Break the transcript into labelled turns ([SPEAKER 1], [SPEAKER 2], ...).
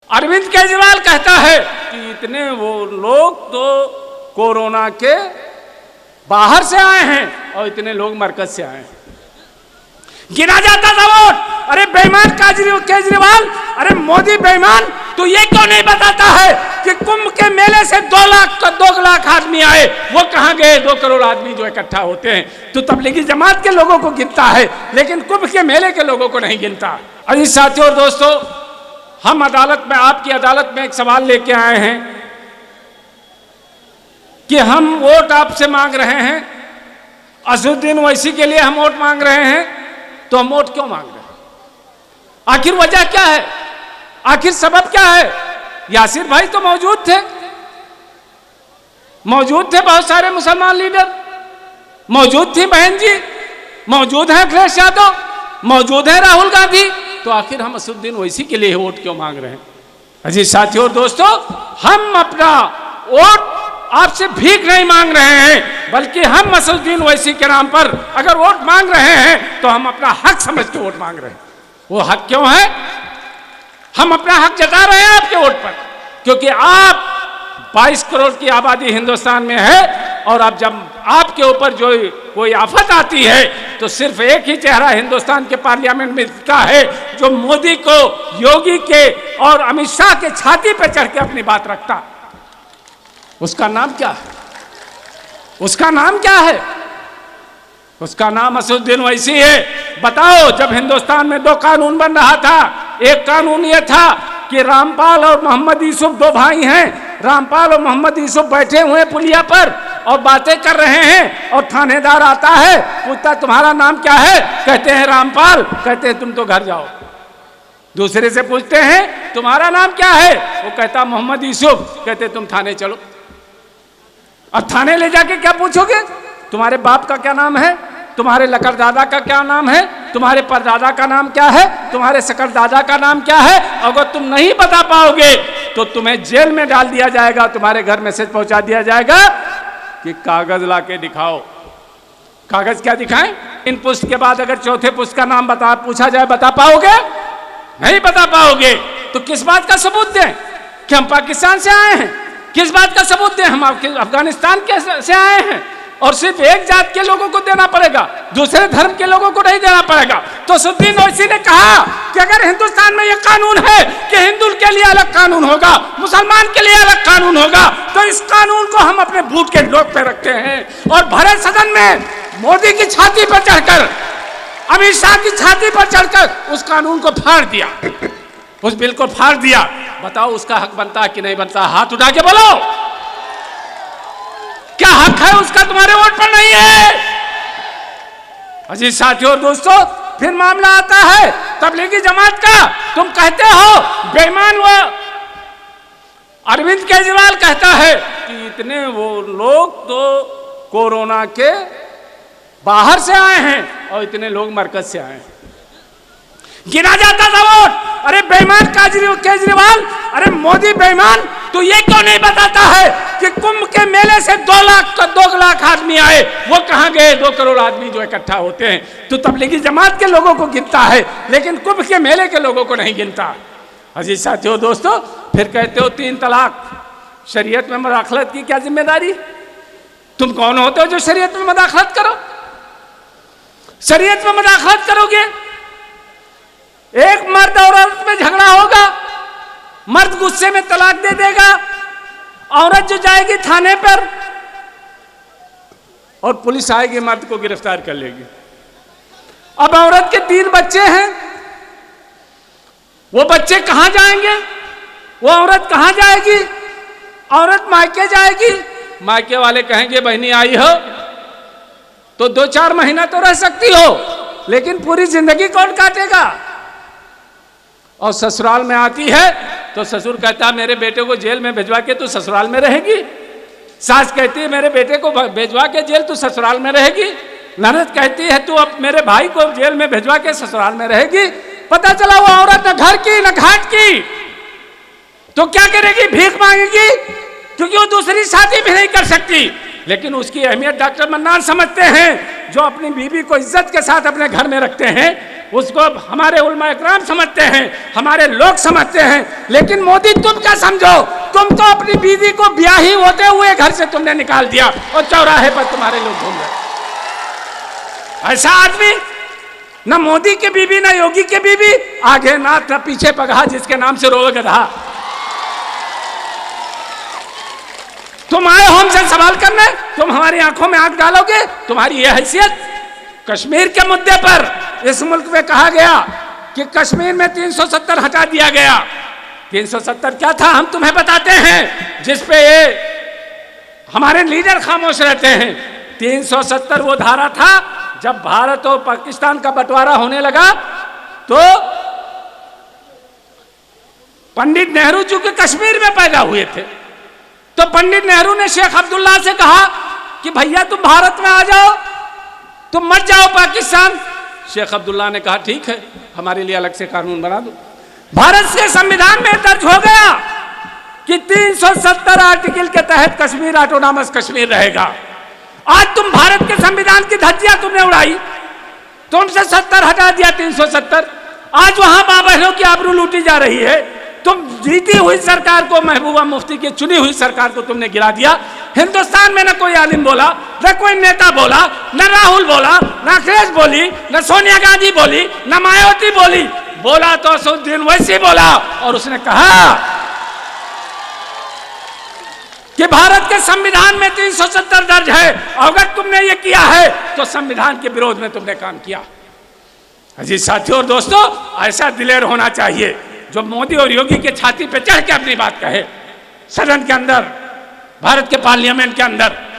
[SPEAKER 1] अरविंद केजरीवाल कहता है कि इतने वो लोग तो कोरोना के बाहर से आए हैं और इतने लोग मरकज से आए हैं। गिना जाता था वोट। अरे बेईमान केजरीवाल, अरे मोदी बेईमान, तो ये क्यों नहीं बताता है कि कुंभ के मेले से 2 लाख आदमी आए, वो कहां गए? 2 करोड़ आदमी जो इकट्ठा होते हैं तो तबलीगी जमात के लोगों को गिनता है, लेकिन कुंभ के मेले के लोगों को नहीं गिनता। अजी साथियों और दोस्तों, हम अदालत में, आपकी अदालत में एक सवाल लेके आए हैं कि हम वोट आपसे मांग रहे हैं, असदुद्दीन ओवैसी के लिए हम वोट मांग रहे हैं, तो हम वोट क्यों मांग रहे हैं? आखिर वजह क्या है? आखिर सबब क्या है? यासिर भाई तो मौजूद थे बहुत सारे मुसलमान लीडर मौजूद थी, बहन जी मौजूद है, अखिलेश यादव मौजूद है, राहुल गांधी, तो आखिर हम असदुद्दीन ओवैसी के लिए वोट क्यों मांग रहे हैं? अजी साथियों और दोस्तों, हम अपना वोट आपसे भीख नहीं मांग रहे हैं, बल्कि हम असदुद्दीन ओवैसी के नाम पर अगर वोट मांग रहे हैं तो हम अपना हक समझ के वोट मांग रहे हैं। वो हक क्यों है? हम अपना हक जता रहे हैं आपके वोट पर, क्योंकि आप 22 करोड़ की आबादी हिंदुस्तान में है, और अब जब आपके ऊपर जो कोई आफत आती है तो सिर्फ एक ही चेहरा हिंदुस्तान के पार्लियामेंट में दिखता है, जो मोदी को, योगी के और अमित शाह के छाती पर चढ़ के अपनी बात रखता। उसका नाम क्या है? उसका नाम क्या है? उसका नाम असदुद्दीन ओवैसी है। बताओ, जब हिंदुस्तान में 2 कानून बन रहा था, एक कानून यह था कि रामपाल और मोहम्मद यूसुफ 2 भाई हैं, रामपाल और मोहम्मद यूसुफ बैठे हुए पुलिया पर और बातें कर रहे हैं, और थानेदार आता है, पूछता तुम्हारा नाम क्या है? कहते हैं रामपाल, कहते हैं तुम तो घर जाओ। दूसरे से पूछते हैं तुम्हारा नाम क्या है? वो कहता मोहम्मद यूसुफ, कहते तुम थाने चलो। और थाने ले जाके क्या पूछोगे? तुम्हारे बाप का क्या नाम है? तुम्हारे लकड़दादा का क्या नाम है? तुम्हारे परदादा का नाम क्या है? तुम्हारे सकरदादा का नाम क्या है? अगर तुम नहीं बता पाओगे तो तुम्हें जेल में डाल दिया जाएगा, तुम्हारे घर मैसेज पहुंचा दिया जाएगा कि कागज ला के दिखाओ। कागज क्या दिखाएं? 3 पुष्ट के बाद अगर 4थे पुष्ट का नाम पूछा जाए, बता पाओगे? नहीं बता पाओगे। तो किस बात का सबूत दें कि हम पाकिस्तान से आए हैं? किस बात का सबूत दें हम अफगानिस्तान से आए हैं? और सिर्फ एक जात के लोगों को देना पड़ेगा, दूसरे धर्म के लोगों को नहीं देना पड़ेगा। तो असदुद्दीन ओवैसी ने कहा कि अगर हिंदुस्तान में यह कानून है कि हिंदू के लिए अलग कानून होगा, मुसलमान के लिए अलग कानून होगा, तो इस कानून को हम अपने बूट के नोक पे रखते हैं। और भरे सदन में मोदी की छाती पर चढ़कर, अमित शाह की छाती पर चढ़कर उस कानून को फाड़ दिया, उस बिल को फाड़ दिया। बताओ, उसका हक बनता है कि नहीं बनता? हाथ उठा के बोलो, क्या हक है उसका? तुम्हारे वोट पर नहीं है। अजी साथियों और दोस्तों, फिर मामला आता है तबलीगी जमात का। तुम कहते हो बेईमान, वो अरविंद केजरीवाल कहता है कि इतने वो लोग तो कोरोना के बाहर से आए हैं और इतने लोग मरकज से आए हैं। गिना जाता था वोट। अरे बेईमान केजरीवाल, अरे मोदी बेईमान, तो ये क्यों नहीं बताता है कि कुंभ के मेले से 2 लाख आदमी आए, वो कहां गए? 2 करोड़ आदमी जो इकट्ठा होते हैं तो तबलीगी जमात के लोगों को गिनता है, लेकिन कुंभ के मेले के लोगों को नहीं गिनता। अजीज साथियों दोस्तों, फिर कहते हो 3 तलाक, शरीयत में मुदाखलत की क्या जिम्मेदारी? तुम कौन होते हो जो शरीयत में मुदाखलत करो? शरीयत में मुदाखलत करोगे? एक मर्द और औरत में झगड़ा होगा, मर्द गुस्से में तलाक दे देगा, औरत जो जाएगी थाने पर और पुलिस आएगी, मर्द को गिरफ्तार कर लेगी। अब औरत के 3 बच्चे हैं, वो बच्चे कहां जाएंगे? वो औरत कहां जाएगी? औरत मायके जाएगी, मायके वाले कहेंगे बहनी आई हो तो 2-4 महीना तो रह सकती हो, लेकिन पूरी जिंदगी कौन काटेगा? और ससुराल में आती है तो ससुर कहता मेरे बेटे को जेल में भिजवा के तू ससुराल में रहेगी। सास कहती है मेरे बेटे को भिजवा के जेल तू ससुराल में रहेगी। ननद कहती है तू अब मेरे भाई को जेल में भिजवा के ससुराल में रहेगी। पता चला वो औरत न घर की न घाट की, तो क्या करेगी? भीख मांगेगी, क्योंकि वो दूसरी शादी भी नहीं कर सकती। लेकिन उसकी अहमियत डॉक्टर मन्नान समझते हैं, जो अपनी बीवी को इज्जत के साथ अपने घर में रखते हैं। उसको हमारे उलमा इकराम समझते हैं, हमारे लोग समझते हैं। लेकिन मोदी तुम क्या समझो, तुम तो अपनी बीवी को ब्याही होते हुए घर से तुमने निकाल दिया और चौराहे पर तुम्हारे लोग घूम रहे। ऐसा आदमी, न मोदी की बीवी न योगी की बीवी, आगे नाथ न पीछे पगहा, जिसके नाम से रोवे गधा। तुम आए हो हमसे सवाल करने, तुम हमारी आंखों में आंख डालोगे? तुम्हारी यह हैसियत? कश्मीर के मुद्दे पर इस मुल्क में कहा गया कि कश्मीर में 370 हटा दिया गया। 370 क्या था हम तुम्हें बताते हैं, जिस पे ये हमारे लीडर खामोश रहते हैं। 370 वो धारा था जब भारत और पाकिस्तान का बंटवारा होने लगा तो पंडित नेहरू चूंकि कश्मीर में पैदा हुए थे, तो पंडित नेहरू ने शेख अब्दुल्ला से कहा कि भैया तुम भारत में आ जाओ, तुम मत जाओ पाकिस्तान। शेख अब्दुल्ला ने कहा ठीक है, हमारे लिए अलग से कानून बना दो। भारत के संविधान में दर्ज हो गया कि 370 आर्टिकल के तहत कश्मीर ऑटोनॉमस कश्मीर रहेगा। आज तुम भारत के संविधान की धज्जियां तुमने उड़ाई, तुमसे 70 हटा दिया 370। आज वहां मां बहनों की आबरू लूटी जा रही है। तुम जीती हुई सरकार को, महबूबा मुफ्ती की चुनी हुई सरकार को तुमने गिरा दिया। हिंदुस्तान में न कोई आलिम बोला, न कोई नेता बोला, न राहुल बोला, न अखिलेश बोली, न सोनिया गांधी बोली, न मायावती बोली। बोला तो असदुद्दीन ओवैसी बोला और उसने कहा कि भारत के संविधान में 370 दर्ज है, अगर तुमने ये किया है तो संविधान के विरोध में तुमने काम किया। अजीज साथियों और दोस्तों, ऐसा दिलेर होना चाहिए जो मोदी और योगी के छाती पे चढ़ के अपनी बात कहे, सदन के अंदर, भारत के पार्लियामेंट के अंदर।